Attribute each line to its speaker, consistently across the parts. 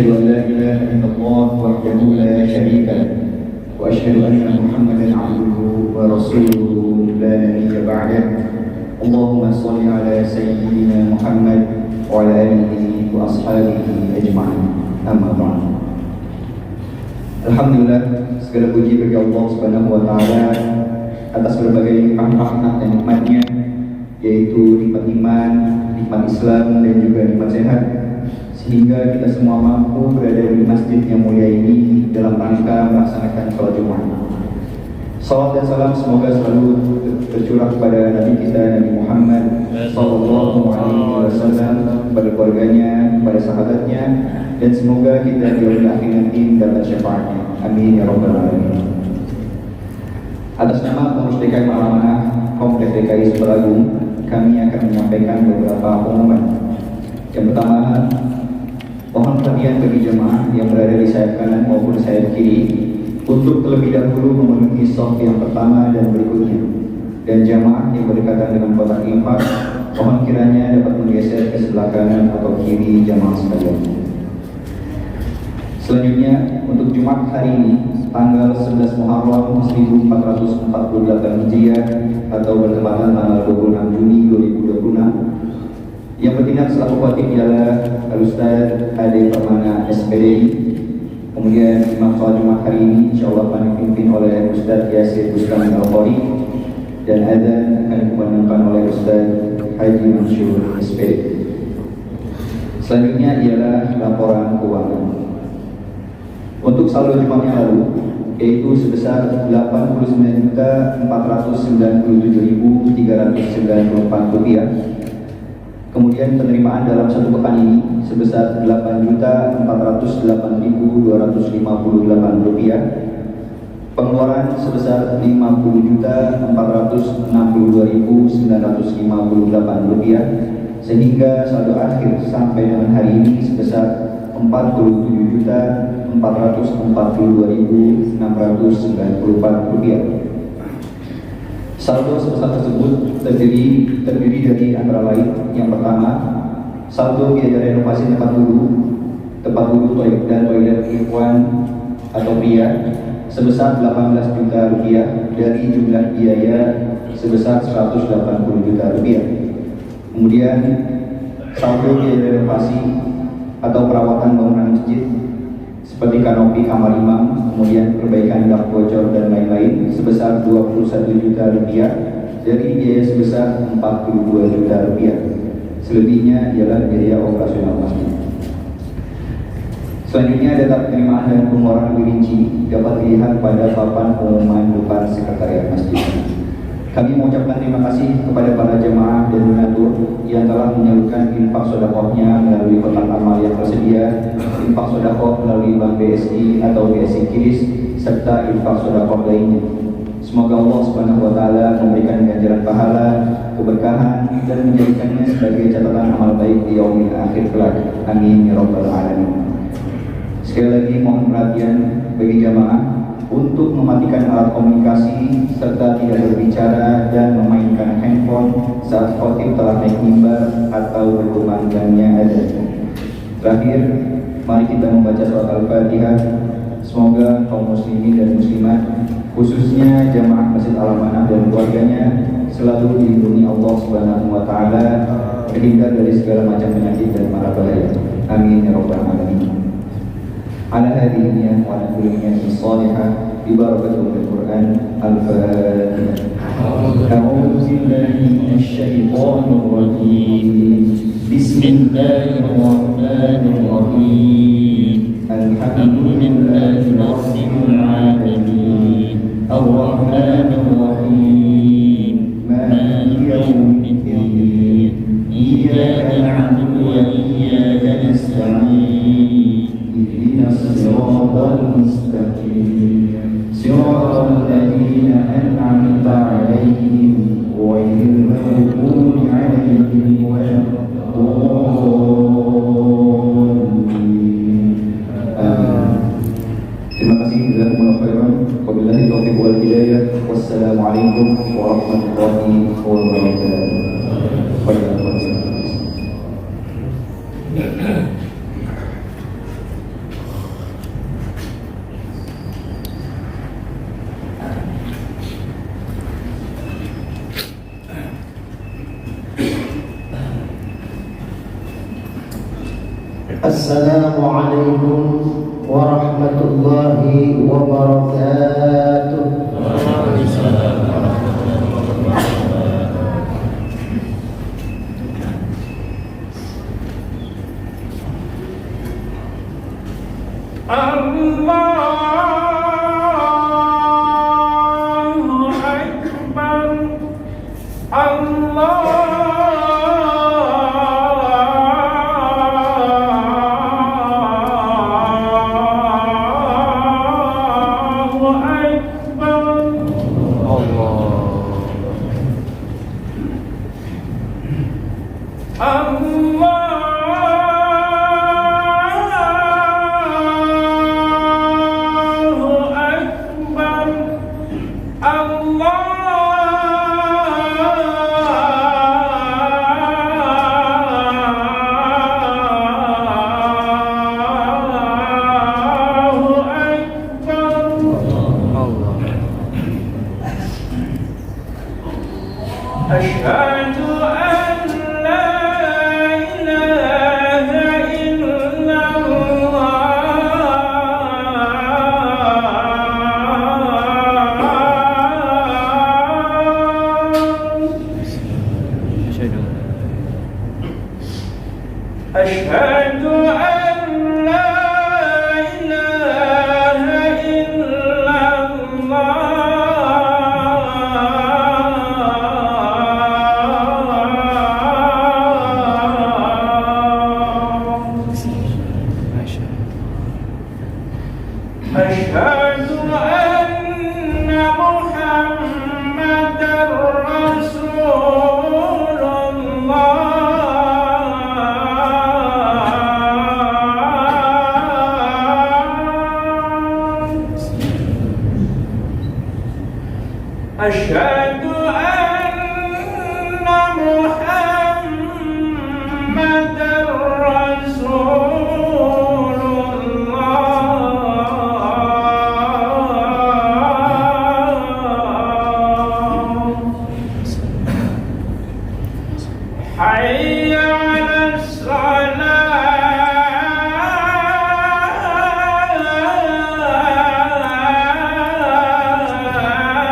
Speaker 1: أشهد أن لا إله إلا الله وحده لا شريك له وأشهد أن محمدا عبده ورسوله لا نبي بعده اللهم صل على سيدنا محمد وعلى آله وأصحابه أجمعين أما بعد. Alhamdulillah, segala puji bagi Allah Subhanahu wa taala atas berbagai rahmat dan nikmatnya, yaitu nikmat iman, nikmat Islam dan juga nikmat sehat, sehingga kita semua mampu berada di masjid yang mulia ini dalam rangka melaksanakan sholat Jumat. Salawat dan salam semoga selalu tercurah kepada Nabi kita Nabi Muhammad Sallallahu Alaihi Wasallam, kepada keluarganya, kepada sahabatnya, dan semoga kita di yaumil akhir nanti dapat syafaatnya. Amin ya rabbal alamin. Atas nama pengurus DKI Amanah Kompleks DKI Sukaragung, kami akan menyampaikan beberapa pengumuman. Yang pertama, mohon perhatian bagi jemaah yang berada di sayap kanan maupun sayap kiri untuk terlebih dahulu memenuhi shaf yang pertama dan berikutnya. Dan jemaah yang berdekatan dengan kotak infak, mohon kiranya dapat menggeser ke sebelah kanan atau kiri jemaah sekalian. Selanjutnya, untuk Jumat hari ini, tanggal 11 Muharram 1448 Hijriah atau bertepatan tanggal 26 Juni 2026, yang bertindak selaku khatib ialah Al-Ustaz Ade Permana SPDI. Kemudian imam sholat Jumat hari ini insyaallah akan dipimpin oleh Ustaz Yasir Bustami Al-Qari, dan adzan akan dikumandangkan oleh Ustaz Haji Mansur SPD. Selanjutnya ialah laporan keuangan. Untuk saldo Jumat yang lalu, yaitu sebesar Rp89.397.394. Kemudian penerimaan dalam satu pekan ini sebesar Rp8.408.258. Pengeluaran sebesar Rp50.462.958, sehingga saldo akhir sampai dengan hari ini sebesar Rp47.442.694. Saldo sebesar tersebut terdiri dari antara lain: yang pertama, saldo biaya renovasi tempat wudhu dan toilet ikhwan atau pria sebesar Rp18 juta dari jumlah biaya sebesar Rp180 juta. Kemudian saldo biaya renovasi atau perawatan bangunan masjid seperti kanopi kamar imam, kemudian perbaikan dak bocor dan lain-lain sebesar Rp21 juta dari biaya sebesar Rp42 juta. Selebihnya ialah biaya operasional masjid. Selanjutnya, data penerimaan dan pengeluaran lebih rinci dapat dilihat pada papan pengumuman depan sekretariat masjid. Kami mengucapkan terima kasih kepada para jemaah dan donatur yang telah menyalurkan infak sedekahnya melalui kotak amal yang tersedia, infak sedekah melalui Bank BSI atau BSI Kiris, serta infak sedekah lainnya. Semoga Allah Subhanahu wa taala memberikan ganjaran pahala, keberkahan, dan menjadikannya sebagai catatan amal baik di yaumil akhir kelak. Amin ya rabbal alamin. Sekali lagi mohon perhatian bagi jamaah untuk mematikan alat komunikasi serta tidak berbicara dan memainkan handphone saat khotib telah naik mimbar atau berkumandangnya ada. Terakhir, mari kita membaca surat Al-Fatihah. Semoga kaum muslimin dan muslimat, khususnya jamaah Masjid Al-Amanah dan keluarganya, selalu dilindungi Allah Subhanahu wa taala, terhindar dari segala macam penyakit dan mara bahaya. Amin ya rabbal alamin. Ala hadhihi niyyah wa ala kulli niyyatin shalihah bi barakatil Qur'an. Al-Fatihah. A'udzu billahi minasy syaithanir rajim. Bismillahirrahmanirrahim. Alhamdulillahi rabbil alamin. Ar-Rahmanir Rahim. Maliki yaumiddin. Iyyaka na'budu wa iyyaka nasta'in. الصراط المستقيم صراط الذين أنعمت عليهم غير المغضوب عليهم ولا الضالين. Terima kasih. Jazakumullahu khairan. Wabillahi taufiq wal hidayah. Wassalamualaikum warahmatullahi wabarakatuh.
Speaker 2: أشهد أن لا إله إلا أشهد أن لا إله إلا أشهد أن محمدا رسول أشهد أن محمدا رسول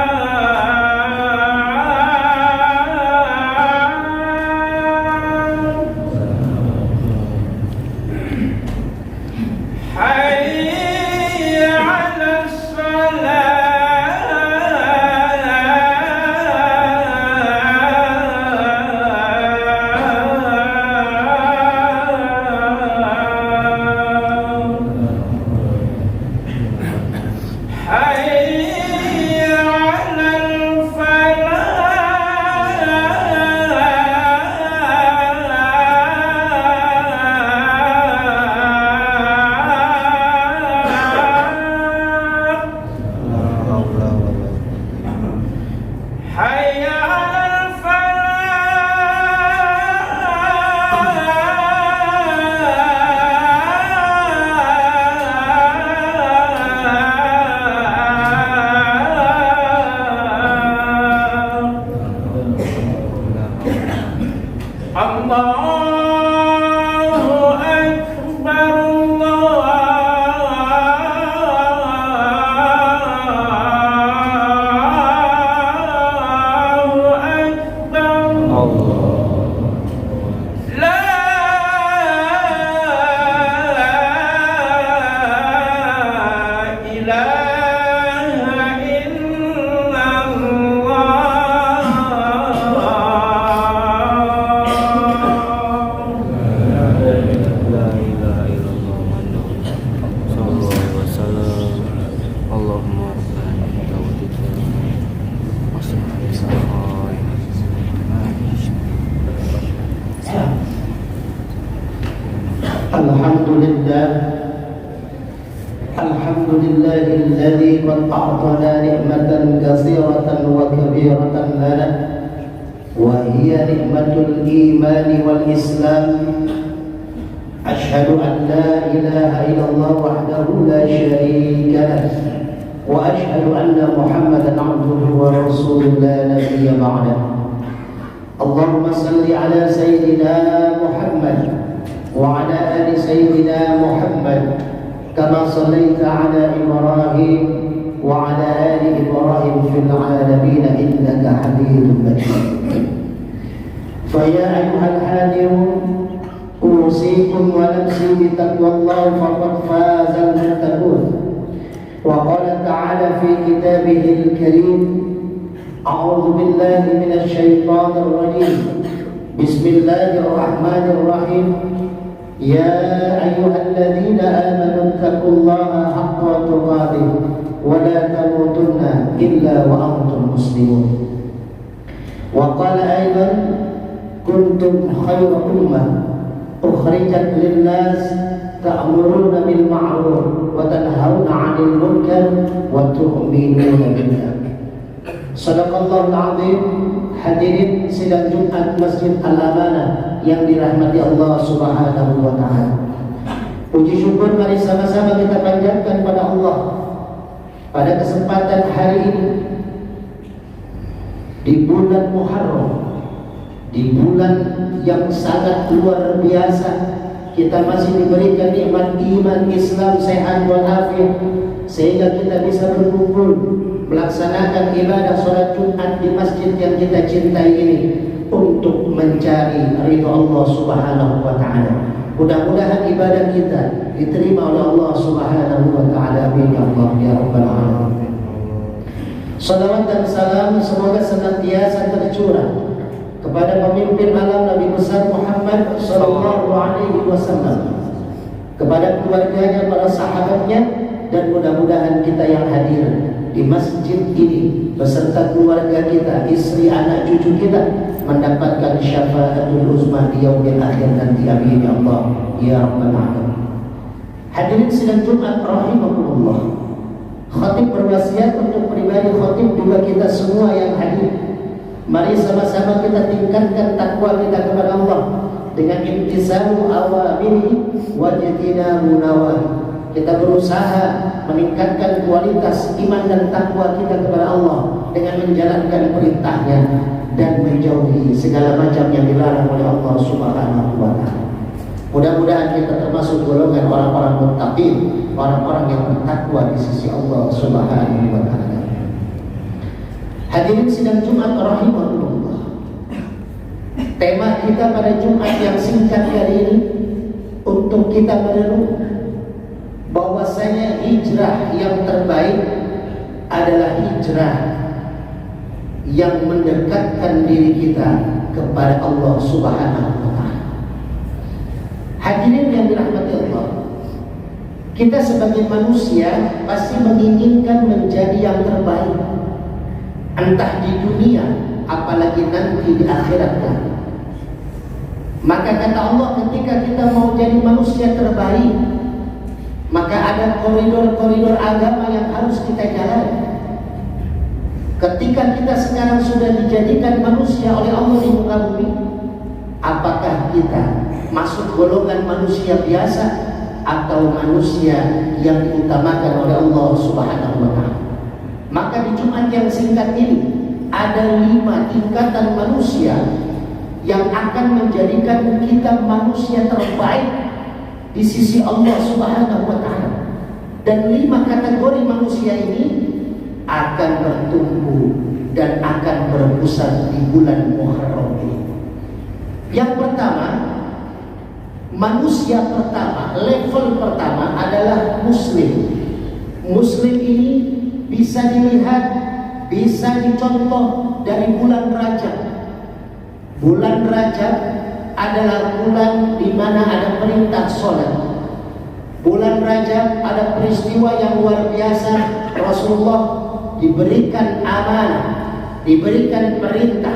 Speaker 2: حي على حي على حي على حي على الله أكبر الله أكبر لا إله إلا
Speaker 3: الحمد لله الذي قد أعطانا نعمة كثيرة وكبيرة لنا وهي نعمة الإيمان والإسلام. أشهد أن لا إله إلا الله وحده لا شريك له وأشهد أن محمدا عبده ورسوله لا نبي بعده. اللهم صل على سيدنا محمد وعلى آل سيدنا محمد كما صليت على إبراهيم وعلى آل إبراهيم في العالمين إنك حميد مجيد. فيا أيها الحاضرون أوصيكم ونفسي بتقوى الله فقد فاز المتقون. وقال تعالى في كتابه الكريم: أعوذ بالله من الشيطان الرجيم، بسم الله الرحمن الرحيم. يا أيها الذين آمنوا اتقوا الله حق تقاته ولا تموتن إلا وأنتم مسلمون. وقال أيضا: كنتم خير أمة أخرجت للناس تأمرون بالمعروف وتنهون عن المنكر وتؤمنون بالله. Sadaqallahul Azim. Hadirin sidang Jumat Masjid Al-Amanah yang dirahmati Allah Subhanahu wa Ta'ala. Puji syukur mari sama-sama kita panjatkan pada Allah pada kesempatan hari ini di bulan Muharram di bulan yang sangat luar biasa, kita masih diberikan nikmat iman, Islam, sehat walafiat, sehingga kita bisa berkumpul melaksanakan ibadah sholat Jumat di masjid yang kita cintai ini untuk mencari ridha Allah Subhanahu wa taala. Mudah-mudahan ibadah kita diterima oleh Allah Subhanahu wa taala. Amin ya Allah ya rabbal alamin. Salawat dan salam semoga senantiasa tercurah kepada pemimpin alam Nabi besar Muhammad sallallahu alaihi wasallam, kepada keluarganya, para sahabatnya, dan mudah-mudahan kita yang hadir di masjid ini beserta keluarga kita, istri, anak, cucu kita mendapatkan syafaatul uzma di yaumil akhir nanti. Amin ya Allah ya rabbal alamin. Hadirin sidang Jumat rahimakumullah. Khatib berwasiat untuk pribadi khatib juga kita semua yang hadir. Mari sama-sama kita tingkatkan takwa kita kepada Allah dengan imtisalu awamirihi wa jtinabu nawahi. Kita berusaha meningkatkan kualitas iman dan takwa kita kepada Allah dengan menjalankan perintahnya dan menjauhi segala macam yang dilarang oleh Allah Subhanahu wa taala. Mudah-mudahan kita termasuk golongan orang-orang muttaqin, orang-orang yang bertakwa di sisi Allah Subhanahu wa taala. Hadirin sidang Jumat rahimahullah. Tema kita pada Jumat yang singkat kali ini untuk kita merenung bahwasanya hijrah yang terbaik adalah hijrah yang mendekatkan diri kita kepada Allah Subhanahu wa taala. Hadirin yang dirahmati Allah, kita sebagai manusia pasti menginginkan menjadi yang terbaik, entah di dunia apalagi nanti di akhirat. Maka kata Allah, ketika kita mau jadi manusia terbaik, maka ada koridor-koridor agama yang harus kita jalani. Ketika kita sekarang sudah dijadikan manusia oleh Allah di muka bumi, apakah kita masuk golongan manusia biasa atau manusia yang diutamakan oleh Allah Subhanahu wa taala? Maka di Jumat yang singkat ini ada 5 tingkatan manusia yang akan menjadikan kita manusia terbaik di sisi Allah Subhanahu wa taala. Dan 5 kategori manusia ini akan bertumbuh dan akan berpusat di bulan Muharram ini. Yang pertama, manusia pertama, level pertama adalah muslim. Muslim ini bisa dilihat, bisa dicontoh dari bulan Rajab. Bulan Rajab adalah bulan di mana ada perintah sholat. Bulan Rajab ada peristiwa yang luar biasa. Rasulullah diberikan amanah, diberikan perintah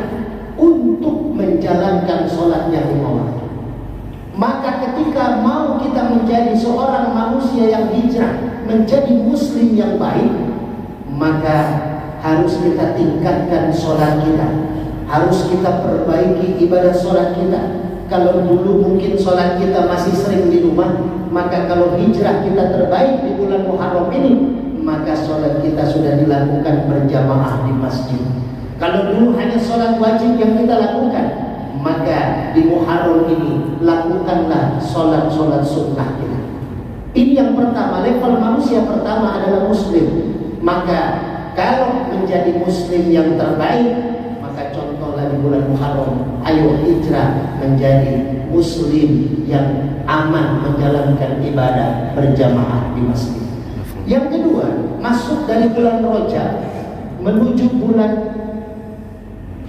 Speaker 3: untuk menjalankan sholatnya lima waktu. Maka ketika mau kita menjadi seorang manusia yang hijrah, menjadi muslim yang baik, maka harus kita tingkatkan sholat kita, harus kita perbaiki ibadah sholat kita. Kalau dulu mungkin sholat kita masih sering di rumah, maka kalau hijrah kita terbaik di bulan Muharram ini, maka sholat kita sudah dilakukan berjamaah di masjid. Kalau dulu hanya sholat wajib yang kita lakukan, maka di Muharram ini lakukanlah sholat-sholat sunnah kita. Ini yang pertama, level manusia pertama adalah muslim. Maka kalau menjadi muslim yang terbaik, maka contohlah di bulan Muharram, ayo hijrah menjadi muslim yang aman menjalankan ibadah berjamaah di masjid. Yang kedua, masuk dari bulan Rajab menuju bulan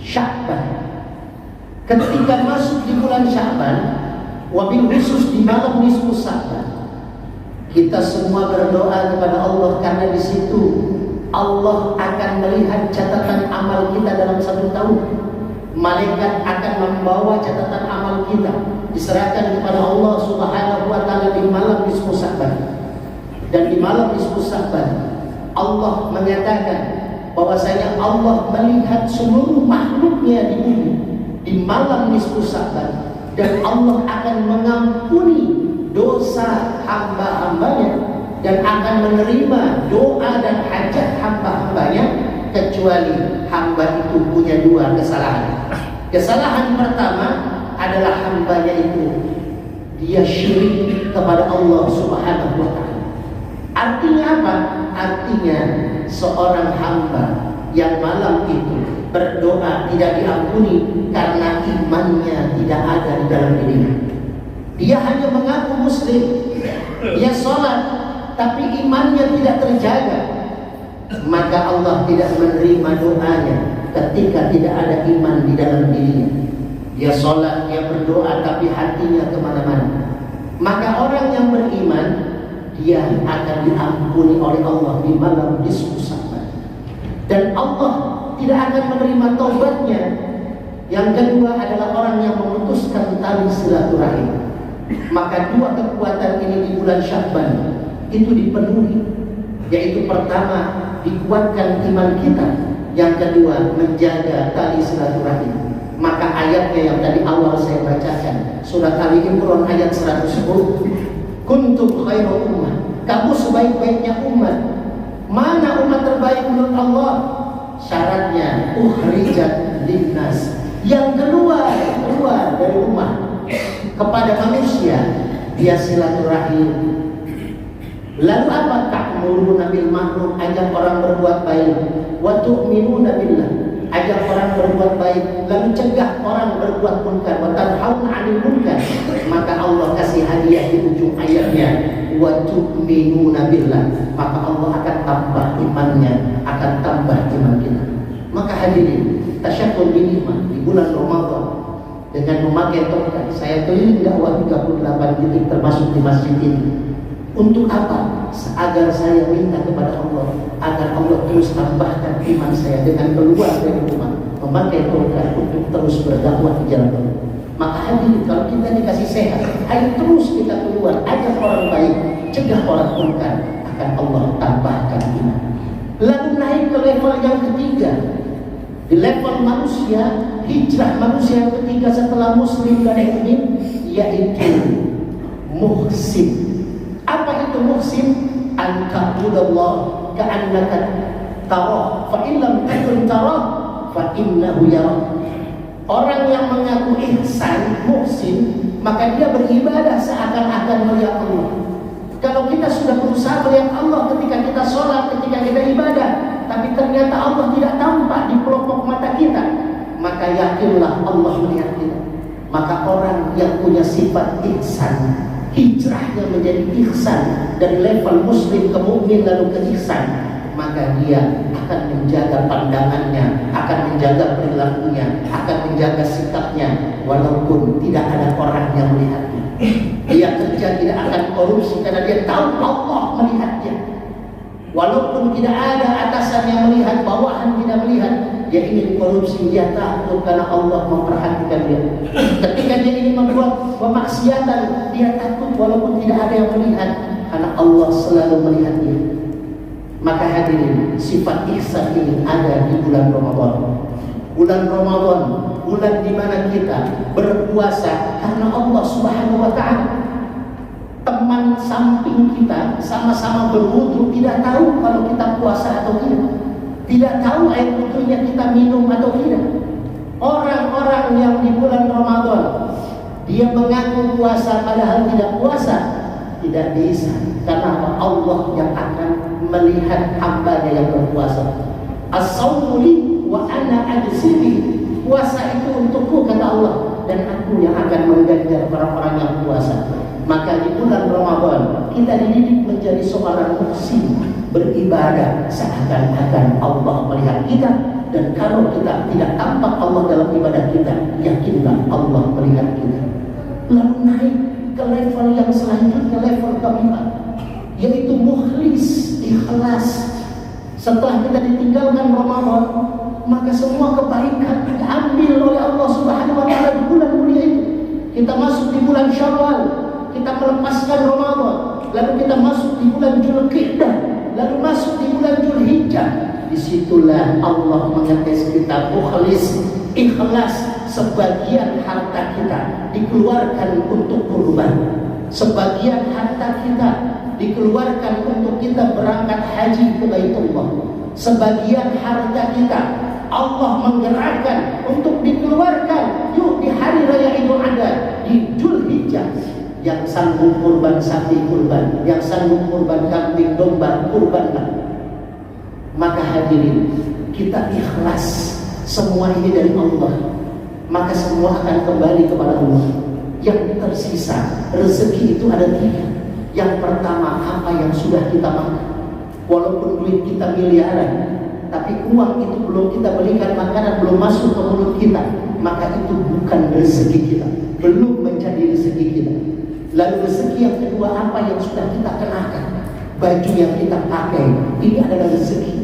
Speaker 3: Sya'ban. Ketika masuk di bulan Sya'ban, wabil khusus di malam nisfu Sya'ban, kita semua berdoa kepada Allah karena di situ Allah akan melihat catatan amal kita dalam 1 tahun. Malaikat akan membawa catatan amal kita diserahkan kepada Allah Subhanahu wa taala di malam nisfu Sya'ban. Dan di malam nisfu Sya'ban Allah menyatakan bahwasanya Allah melihat seluruh makhluknya di bumi di malam nisfu Sya'ban, dan Allah akan mengampuni dosa hamba-hambanya dan akan menerima doa dan hajat hamba-hambanya, kecuali hamba itu punya 2 kesalahan. Kesalahan pertama adalah hambanya itu dia syirik kepada Allah Subhanahu wa Ta'ala. Artinya apa? Artinya seorang hamba yang malam itu berdoa tidak diampuni karena imannya tidak ada di dalam dirinya. Dia hanya mengaku muslim, dia sholat, tapi imannya tidak terjaga, maka Allah tidak menerima doanya ketika tidak ada iman di dalam dirinya. Dia sholat, dia berdoa, tapi hatinya kemana-mana. Maka orang yang beriman, dia akan diampuni oleh Allah di malam nisfu Sya'ban. Dan Allah tidak akan menerima taubatnya. Yang kedua adalah orang yang memutuskan tali silaturahim. Maka dua kekuatan ini di bulan Sya'ban itu dipenuhi. Yaitu pertama, dikuatkan iman kita. Yang kedua, menjaga tali silaturahim. Maka ayatnya yang tadi awal saya bacakan, surat Ali Imran ayat 110, kuntum khairu ummah, kamu sebaik-baiknya umat. Mana umat terbaik menurut Allah? Syaratnya ukhrijat linnas, yang keluar dari umat kepada manusia, dia silaturahim. Lalu apa? Ta'muruna bil ma'ruf, ajak orang berbuat baik, wa tu'minuna billah, ajak orang berbuat baik, lalu cegah orang berbuat munkar, wa tanhauna 'anil munkar. Maka Allah kasih hadiah di ujung ayatnya, wa tu'minuna billah, maka Allah akan tambah imannya, akan tambah iman kita. Maka hadirin, tasyakkur binikmat di bulan Ramadan dengan memakai tongkat. Saya keliling dakwah 38 titik termasuk di masjid ini. Untuk apa? Agar saya minta kepada Allah agar Allah terus tambahkan iman saya dengan keluar dari rumah, memakai tongkat untuk terus berdakwah di jalan Allah. Maka hadirin, kalau kita dikasih sehat, ayo terus kita keluar, ajak orang baik, cegah orang munkar, akan Allah tambahkan iman. Lalu naik ke level yang ketiga, di level manusia, hijrah manusia yang ketiga setelah muslim dan mukmin, yaitu muhsin. Apa itu muhsin? An ta'budallah ka'annaka tarah, fa in lam takun tarah fa innahu yarah. Orang yang mengaku ihsan, muhsin, maka dia beribadah seakan-akan melihat Allah. Kalau kita sudah berusaha melihat Allah ketika kita sholat, ketika kita ibadah, tapi ternyata Allah tidak tampak di pelupuk mata kita, maka yakinlah Allah melihat kita. Maka orang yang punya sifat ihsan, hijrahnya menjadi ihsan dari level muslim ke mukmin lalu ke ihsan, maka dia akan menjaga pandangannya, akan menjaga perilakunya, akan menjaga sikapnya, walaupun tidak ada orang yang melihatnya. Dia kerja tidak akan korupsi karena dia tahu Allah melihatnya. Walaupun tidak ada atasan yang melihat, bawahan tidak melihat, dia ingin korupsi, dia takut karena Allah memperhatikan dia. Ketika dia ingin membuat pemaksiatan, dia takut walaupun tidak ada yang melihat, karena Allah selalu melihat dia. Maka hadirin, sifat ihsan ini ada di bulan Ramadan. Bulan Ramadan, bulan di mana kita berpuasa karena Allah Subhanahu wa Ta'ala. Teman samping kita sama-sama berwudu tidak tahu kalau kita puasa atau tidak. Tidak tahu air wudunya kita minum atau tidak. Orang-orang yang di bulan Ramadan dia mengaku puasa padahal tidak puasa, tidak bisa. Karena Allah yang akan melihat hamba yang berpuasa. As-sawmu li wa ana ajzibi. Puasa itu untukku kata Allah, dan aku yang akan mengganjar orang-orang yang puasa. Maka di bulan Ramadan kita dididik menjadi seorang muhsin, beribadah seakan-akan Allah melihat kita. Dan kalau kita tidak tampak Allah dalam ibadah kita, yakinlah Allah melihat kita. Lalu naik ke level yang selanjutnya, level keempat, yaitu mukhlis, ikhlas. Setelah kita ditinggalkan Ramadan, maka semua kebaikan diambil oleh Allah Subhanahu wa Ta'ala di bulan mulia itu. Kita masuk di bulan Syawal, kita melepaskan Ramadan, lalu kita masuk di bulan Dzulqa'dah, lalu masuk di bulan Dzulhijjah. Disitulah Allah mengetes kita mukhlis, ikhlas. Sebagian harta kita dikeluarkan untuk kurban, sebagian harta kita dikeluarkan untuk kita berangkat haji ke Baitullah, sebagian harta kita Allah menggerakkan untuk dikeluarkan keluarkan, yuk di hari raya Idul Adha, di Dzulhijjah. Yang sanggup kurban sapi kurban, yang sanggup kurban kambing domba kurbanlah. Maka hadirin, kita ikhlas, semua ini dari Allah, maka semua akan kembali kepada Allah. Yang tersisa, rezeki itu ada 3. Yang pertama, apa yang sudah kita makan. Walaupun duit kita miliaran, tapi uang itu belum kita belikan makanan, belum masuk ke mulut kita, maka itu bukan rezeki kita, belum menjadi rezeki kita. Lalu rezeki yang kedua, apa yang sudah kita kenakan, baju yang kita pakai, ini adalah rezeki.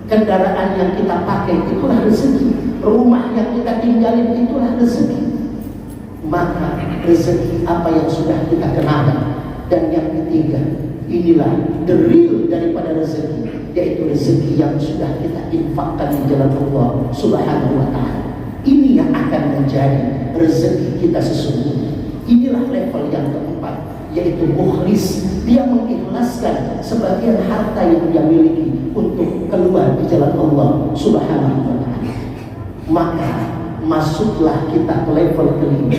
Speaker 3: Kendaraan yang kita pakai, itulah rezeki. Rumah yang kita tinggalin, itulah rezeki. Maka rezeki apa yang sudah kita kenakan. Dan yang ketiga, inilah the real daripada rezeki, yaitu rezeki yang sudah kita infakkan di jalan Allah Subhanahu wa ta'ala. Ini yang akan menjadi rezeki kita sesungguhnya. Inilah level yang keempat, yaitu mukhlis. Dia mengikhlaskan sebagian harta yang dia miliki untuk keluar di jalan Allah Subhanahu wa ta'ala. Maka masuklah kita ke level kelima.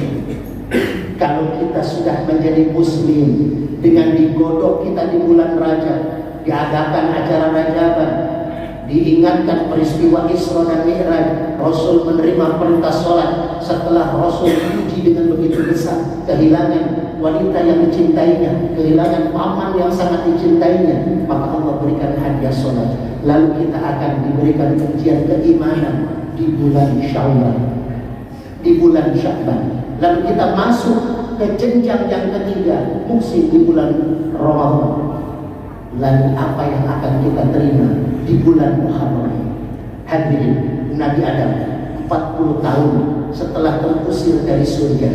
Speaker 3: Kalau kita sudah menjadi muslim, dengan digodok kita di bulan Rajab, diadakan acara Rajaban, diingatkan peristiwa Isra dan Mi'raj, Rasul menerima perintah sholat. Setelah Rasul diuji dengan begitu besar, kehilangan wanita yang dicintainya, kehilangan paman yang sangat dicintainya, maka Allah berikan hadiah sholat. Lalu kita akan diberikan ujian keimanan di bulan Syawal, di bulan Sya'ban. Lalu kita masuk ke jenjang yang ketiga, musim di bulan Ramadan. Lalu apa yang akan kita terima di bulan Muharram? Hadirin, Nabi Adam 40 tahun setelah terusir dari surga,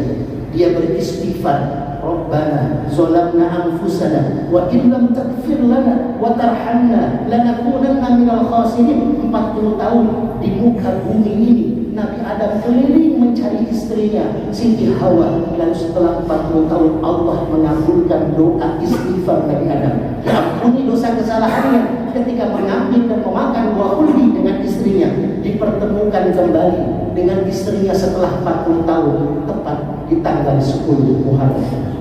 Speaker 3: dia beristighfar, Rabbana zalamna anfusana wa in lam taghfir lana wa tarhamna lanakunanna minal khasirin. 40 tahun di muka bumi ini Nabi Adam keliling mencari istrinya Siti Hawa. Lalu setelah 40 tahun Allah mengabulkan doa istighfar Nabi Adam, diampuni dosa kesalahannya ketika mengambil dan memakan buah kuldi dengan istrinya. Dipertemukan kembali dengan istrinya setelah 40 tahun, tepat di tanggal 10 Muharram.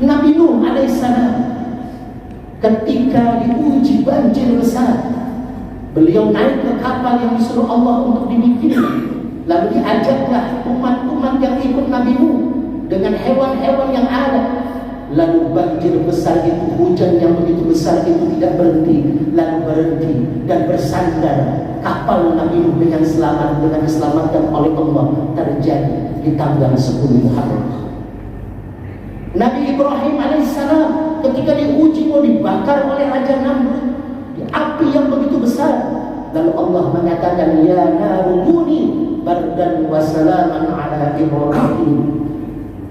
Speaker 3: Nabi Nuh alaihissalam ketika diuji banjir besar, beliau naik ke kapal yang disuruh Allah untuk dibikin. Lalu diajaklah umat-umat yang ikut Nabi Nuh dengan hewan-hewan yang ada. Lalu banjir besar itu, hujan yang begitu besar itu tidak berhenti, lalu berhenti dan bersandar. Kapal Nabi Nuh dengan selamat, dengan diselamatkan oleh Allah, terjadi di tanggal 10 Muharram. Nabi Ibrahim alaihissalam ketika diuji mau dibakar oleh Raja Namrud di api yang begitu besar, lalu Allah mengatakan, ya narukuni bardan wa salaman ala Ibrahim.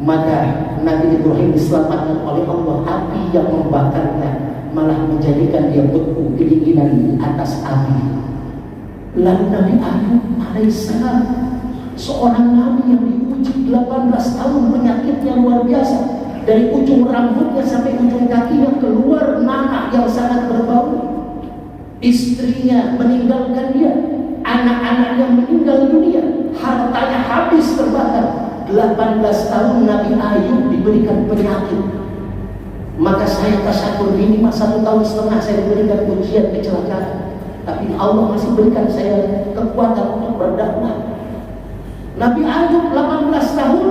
Speaker 3: Maka Nabi Ibrahim diselamatkan oleh Allah. Api yang membakarnya malah menjadikan dia beku, kedinginan di atas api. Lalu Nabi Ayub alaihissalam, seorang nabi yang diuji 18 tahun, penyakitnya luar biasa. Dari ujung rambutnya sampai ujung kakinya keluar nanah yang sangat berbau. Istrinya meninggalkan dia, anak-anaknya meninggal dunia, hartanya habis terbakar. 18 tahun Nabi Ayub diberikan penyakit. Maka saya tasakur ini 1,5 tahun saya diberikan ujian kecelakaan, tapi Allah masih berikan saya kekuatan untuk berdakwah. Nabi Ayub 18 tahun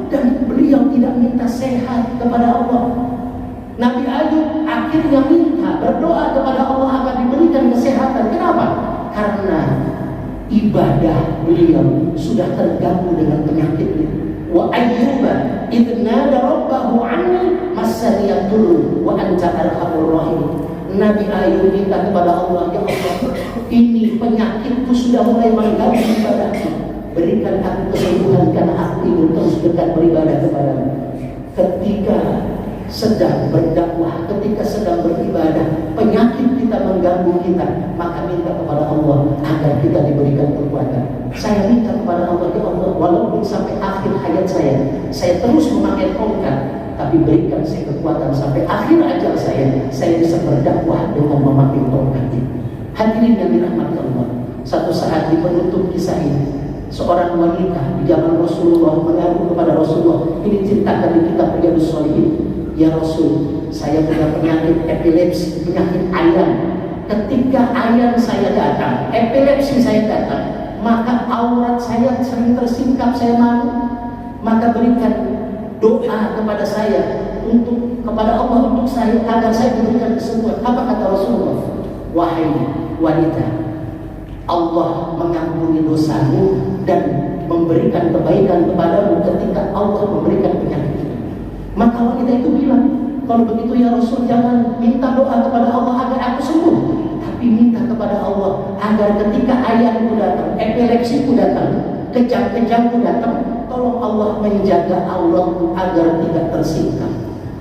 Speaker 3: dan beliau tidak minta sehat kepada Allah. Nabi Ayub akhirnya minta, berdoa kepada Allah agar diberikan kesehatan. Kenapa? Karena ibadah beliau sudah terganggu dengan penyakitnya. Wa ayyuba idh nada rabbahu anni massani yadur wa anta arhamur rahim. Nabi Ayub minta kepada Allah, ya Allah, ini penyakitku sudah mulai mengganggu ibadahku. Berikan aku kesembuhan karena aku ingin terus dekat beribadah kepadamu. Ketika sedang berdakwah, ketika sedang beribadah, penyakit kita mengganggu kita, maka minta kepada Allah agar kita diberikan kekuatan. Saya minta kepada Allah, ya Allah, walaupun sampai akhir hayat saya terus memakai tongkat, tapi berikan saya kekuatan sampai akhir ajal saya bisa berdakwah dengan memakai tongkat ini. Hadirin yang dirahmati Allah, satu saat di penutup kisah ini, seorang wanita di zaman Rasulullah mengaku kepada Rasulullah, ini ceritakan di kitab Riyadhus Shalihin, ya Rasul, saya punya penyakit epilepsi, penyakit ayan. Ketika ayan saya datang, epilepsi saya datang, maka aurat saya sering tersingkap, saya malu. Maka berikan doa kepada saya kepada Allah untuk saya agar saya diberikan kesembuhan. Apa kata Rasulullah? Wahai wanita, Allah mengampuni dosamu dan memberikan kebaikan kepadamu ketika Allah memberikan penyakit itu. Maka wanita itu bilang, kalau begitu ya Rasul, jangan minta doa kepada Allah agar aku sembuh, tapi minta kepada Allah agar ketika ayanku datang, epilepsiku datang, kejang-kejangku datang, tolong Allah menjaga auratku agar tidak tersingkap.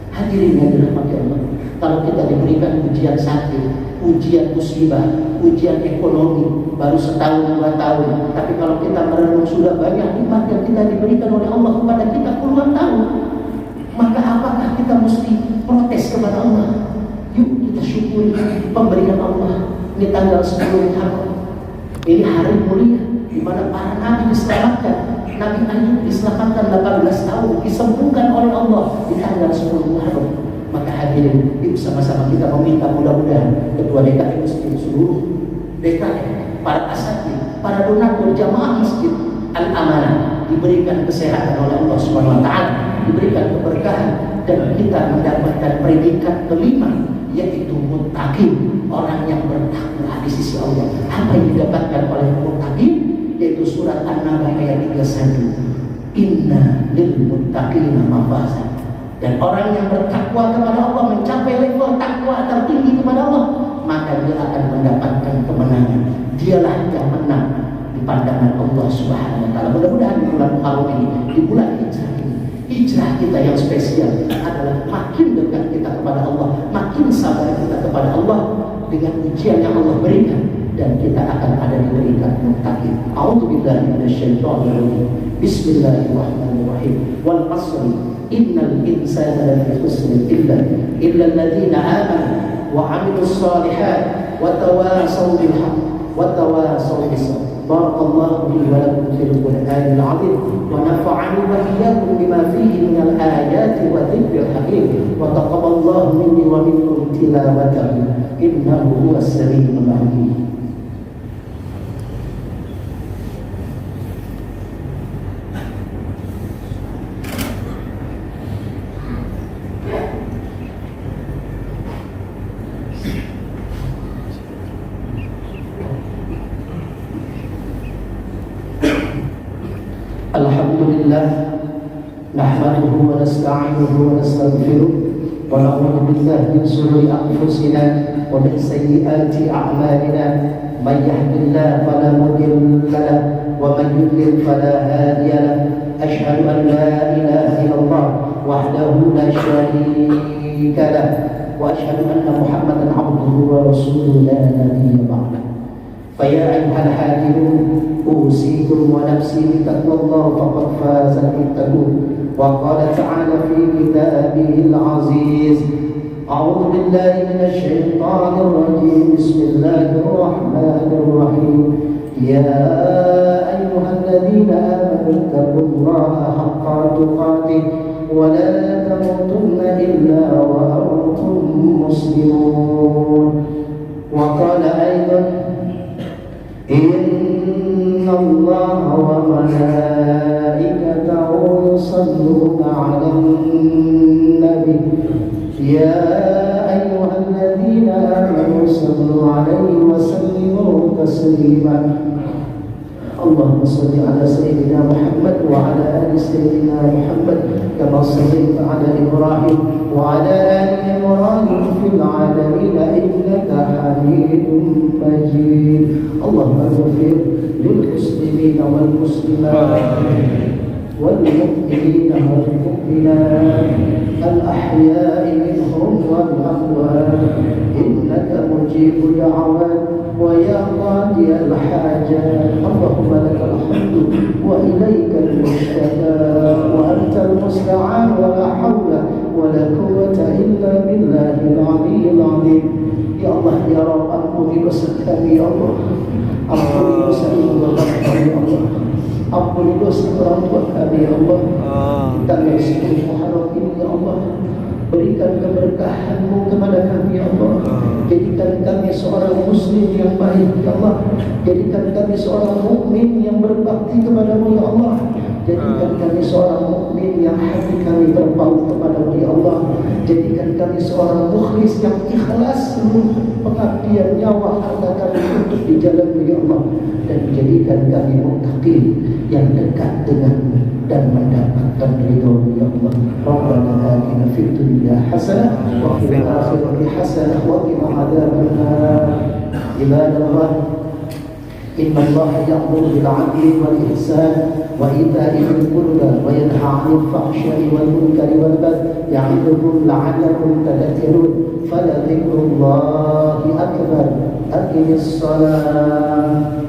Speaker 3: Hadirin yang dirahmati Allah, kalau kita diberikan ujian sakit, ujian musibah, ujian ekonomi, baru setahun 2 tahun, tapi kalau kita merenung sudah banyak nikmat yang kita diberikan oleh Allah kepada kita puluhan tahun, maka apakah kita mesti protes kepada Allah? Yuk kita syukuri pemberian Allah. Ini tanggal 10 Muharram, ini hari mulia di mana para nabi diselamatkan. Nabi Ayub diselamatkan 18 tahun, disembuhkan oleh Allah di tanggal 10 Muharram. Maka hadirin, yuk sama-sama kita meminta mudah-mudahan ketua DKM masjid, seluruh DKM, para asatidz, para donatur jamaah masjid Al-Amanah diberikan kesehatan oleh Allah Subhanahu wa taala, diberikan keberkahan, dan kita mendapatkan predikat kelima, yaitu muttaqin, orang yang bertakwa di sisi Allah. Apa yang didapatkan oleh muttaqin? Yaitu surat An-Naba ayat 31. Inna lil muttaqina mafazah. Dan orang yang bertakwa kepada Allah, mencapai level takwa tertinggi kepada Allah, maka dia akan mendapatkan kemenangan. Dialah yang menang di pandangan Allah Subhanahu wa taala. Mudah-mudahan di bulan Muharram ini, di bulan hijrah ini, hijrah kita yang spesial adalah makin dekat kita kepada Allah, makin sabar kita kepada Allah dengan ujian yang Allah berikan, dan kita akan ada di peringkat muttaqin. A'udzubillahi minasyaitonir rajim. Bismillahirrahmanirrahim. Wal 'ashri innal insana lafi khusr illa alladziina aamanu wa 'amilus shalihaati wa tawaasaw bil haqq wa tawaasaw bis sabr. Barakallahu li wa lakum fil Qur'anil 'azim wa nafa'ani wa iyyakum bima fihi minal ayati wa dzikril hakim wa taqabbalallahu minni wa minkum tilawatahu innahu huwas samii'ul 'aliim. Alhamdulillah, nahmaduhu wa nasta'inuhu wa nastaghfiruh wa na'udzu billahi min shururi anfusina wa min sayyiati a'malina. May yahdihillahu fala mudilla lahu wa man yudlil fala hadiya lahu. Asyhadu an la ilaha illallah wahdahu la syarika lahu wa asyhadu anna Muhammadan 'abduhu wa rasuluhu la nabiyya ba'dahu. فيا أيها الحاكمون أوصيكم ونفسي بتقوى الله فقد فاز المتقون. وقال تعالى في كتابه العزيز أعوذ بالله من الشيطان الرجيم بسم الله الرحمن الرحيم يا أيها الذين آمنوا اتقوا الله حق تقاته ولا تموتن إلا وأنتم مسلمون. وقال أيضا إن الله وملائكته يصلون على النبي يا أيها الذين آمنوا صلوا عليه وسلموا تسليما. اللهم صل على سيدنا محمد وعلى آل سيدنا محمد كما صليت على إبراهيم وعلى آل إبراهيم في العالمين إنك حميد مجيد. اللهم اغفر للمسلمين والمسلمات والمؤمنين والمؤمنات الأحياء منهم والأموات إنك مجيب دعوات ويا قاضي الحاجات. اللهم لك الحمد وإليك المشتكى وأنت المستعان ولا حول ولا قوة إلا بالله العلي العظيم. يا الله يا رب Ampuni dosa kami ya Allah. Ampuni dosa ibu bapak kami ya Allah. Ampuni dosa orang tua kami ya Allah. Tanggal 10 Muharram ini ya Allah, berikan keberkahan-Mu kepada kami ya Allah. Jadikan kami seorang muslim yang baik ya Allah. Jadikan kami seorang mukmin yang berbakti kepada-Mu ya Allah. Jadikan kami seorang mukmin yang hati kami berbau kepada-Mu ya Allah. Jadikan kami seorang mukhlis yang ikhlas seluruh pengabdian nyawa harta kami untuk di jalan-Mu ya Allah. Dan jadikan kami muttaqin yang dekat dengan dan mendapatkan ridho ya Allah. Rabbana atina fid dunya hasanah wa fil akhirati hasanah wa qina adzabannar. Ibadallah, inna Allah ya'muru bil 'adli wal ihsan wa ita'i dzil qurba wa yanha 'anil fahsya'i wal munkari wal baghi ya'idukum la'allakum tadhakkarun. Fala dzikrullahi akbar. Aqimis shalah.